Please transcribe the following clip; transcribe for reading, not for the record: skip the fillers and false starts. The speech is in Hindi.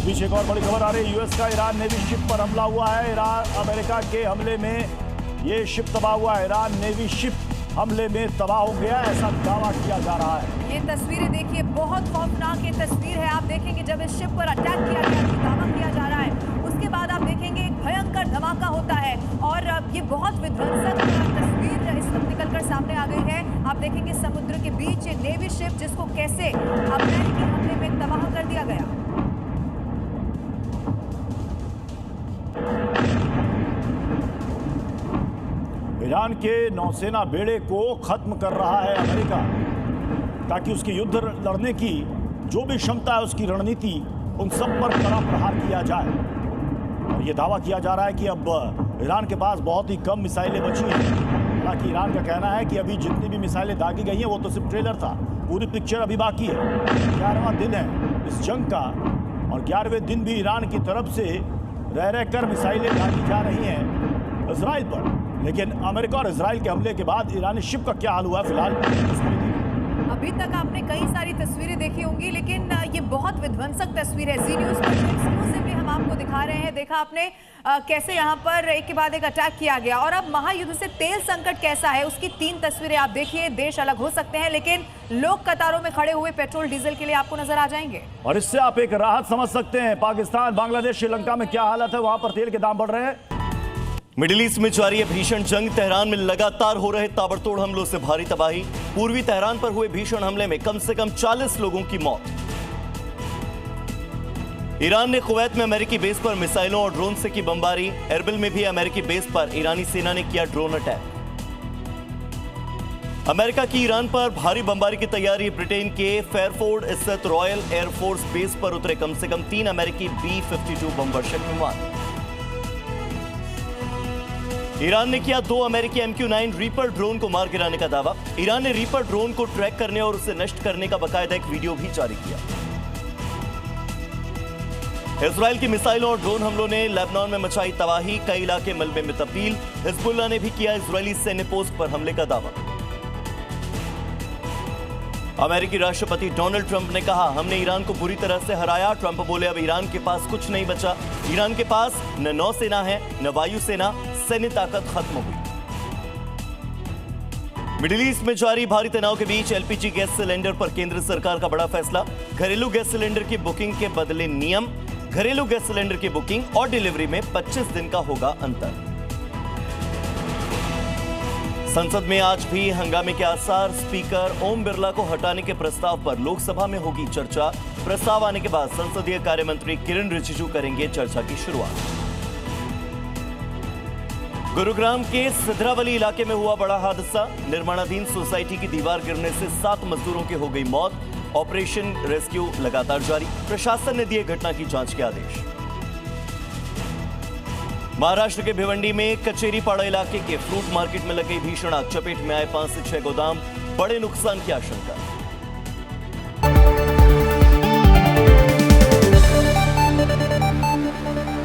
इस बीच एक और बड़ी खबर आ रही है। यूएस का ईरान नेवी शिप पर हमला हुआ है। ईरान अमेरिका के हमले में ये शिप तबाह हुआ है। ईरान नेवी शिप हमले में तबाह हो गया, ऐसा दावा किया जा रहा है। ये तस्वीरें देखिए, बहुत खौफनाक ये तस्वीर है। आप देखेंगे जब इस शिप पर अटैक किया गया, दावा किया जा रहा है, उसके बाद आप देखेंगे एक भयंकर धमाका होता है और ये बहुत विध्वंसक तस्वीर इस वक्त निकलकर सामने आ गई है। आप देखेंगे समुद्र के बीच ये नेवी शिप, जिसको कैसे अमेरिकी हमले में तबाह कर दिया गया। ईरान के नौसेना बेड़े को खत्म कर रहा है अमेरिका, ताकि उसकी युद्ध लड़ने की जो भी क्षमता है, उसकी रणनीति, उन सब पर कड़ा प्रहार किया जाए। और ये दावा किया जा रहा है कि अब ईरान के पास बहुत ही कम मिसाइलें बची हैं। हालांकि ईरान का कहना है कि अभी जितनी भी मिसाइलें दागी गई हैं वो तो सिर्फ ट्रेलर था, पूरी पिक्चर अभी बाकी है। 11वां दिन है इस जंग का और 11वें दिन भी ईरान की तरफ से रह रहकर मिसाइलें दागी जा रही हैं इजराइल पर। लेकिन अमेरिका और इजराइल के हमले के बाद ईरानी शिप का क्या हाल हुआ है, फिलहाल अभी तक आपने कई सारी तस्वीरें देखी होंगी, लेकिन ये बहुत विध्वंसक तस्वीर है। जी न्यूज़ पर एक्सक्लूसिवली हम आपको दिखा रहे हैं। देखा आपने कैसे यहाँ पर एक के बाद एक अटैक किया गया और अब महायुद्ध से तेल संकट कैसा है, उसकी 3 तस्वीरें आप देखिए। देश अलग हो सकते हैं, लेकिन लोग कतारों में खड़े हुए पेट्रोल डीजल के लिए आपको नजर आ जाएंगे। और इससे आप एक राहत समझ सकते हैं। पाकिस्तान, बांग्लादेश, श्रीलंका में क्या हालत है, वहां पर तेल के दाम बढ़ रहे हैं। मिडिल ईस्ट में जारी है भीषण जंग। तेहरान में लगातार हो रहे ताबड़तोड़ हमलों से भारी तबाही। पूर्वी तेहरान पर हुए भीषण हमले में कम से कम 40 लोगों की मौत। ईरान ने कुवैत में अमेरिकी बेस पर मिसाइलों और ड्रोन से की बमबारी। एरबिल में भी अमेरिकी बेस पर ईरानी सेना ने किया ड्रोन अटैक। अमेरिका की ईरान पर भारी बमबारी की तैयारी। ब्रिटेन के फेयरफोर्ड स्थित रॉयल एयरफोर्स बेस पर उतरे कम से कम 3 अमेरिकी B-52 बमवर्षक विमान। ईरान ने किया 2 अमेरिकी MQ-9 रीपर ड्रोन को मार गिराने का दावा। ईरान ने रीपर ड्रोन को ट्रैक करने और उसे नष्ट करने का बाकायदा एक वीडियो भी जारी किया। इजराइल की मिसाइलों और ड्रोन हमलों ने लेबनान में मचाई तबाही। कई इलाके मलबे में तब्दील। हिजबुल्लाह ने भी किया इजरायली सैन्य पोस्ट पर हमले का दावा। अमेरिकी राष्ट्रपति डोनाल्ड ट्रंप ने कहा, हमने ईरान को बुरी तरह से हराया। ट्रंप बोले, अब ईरान के पास कुछ नहीं बचा। ईरान के पास न नौसेना है न वायुसेना, सैन्य ताकत खत्म हुई। मिडिल ईस्ट में जारी भारी तनाव के बीच LPG गैस सिलेंडर पर केंद्र सरकार का बड़ा फैसला। घरेलू गैस सिलेंडर की बुकिंग के बदले नियम। घरेलू गैस सिलेंडर की बुकिंग और डिलीवरी में 25 दिन का होगा अंतर। संसद में आज भी हंगामे के आसार। स्पीकर ओम बिरला को हटाने के प्रस्ताव पर लोकसभा में होगी चर्चा। प्रस्ताव आने के बाद संसदीय कार्य मंत्री किरण रिजिजू करेंगे चर्चा की शुरुआत। गुरुग्राम के सिधरावली इलाके में हुआ बड़ा हादसा। निर्माणाधीन सोसाइटी की दीवार गिरने से 7 मजदूरों की हो गई मौत। ऑपरेशन रेस्क्यू लगातार जारी। प्रशासन ने दिए घटना की जांच के आदेश। महाराष्ट्र के भिवंडी में कचेरीपाड़ा इलाके के फ्रूट मार्केट में लग गई भीषण आग। चपेट में आए 5 से 6 गोदाम। बड़े नुकसान की आशंका।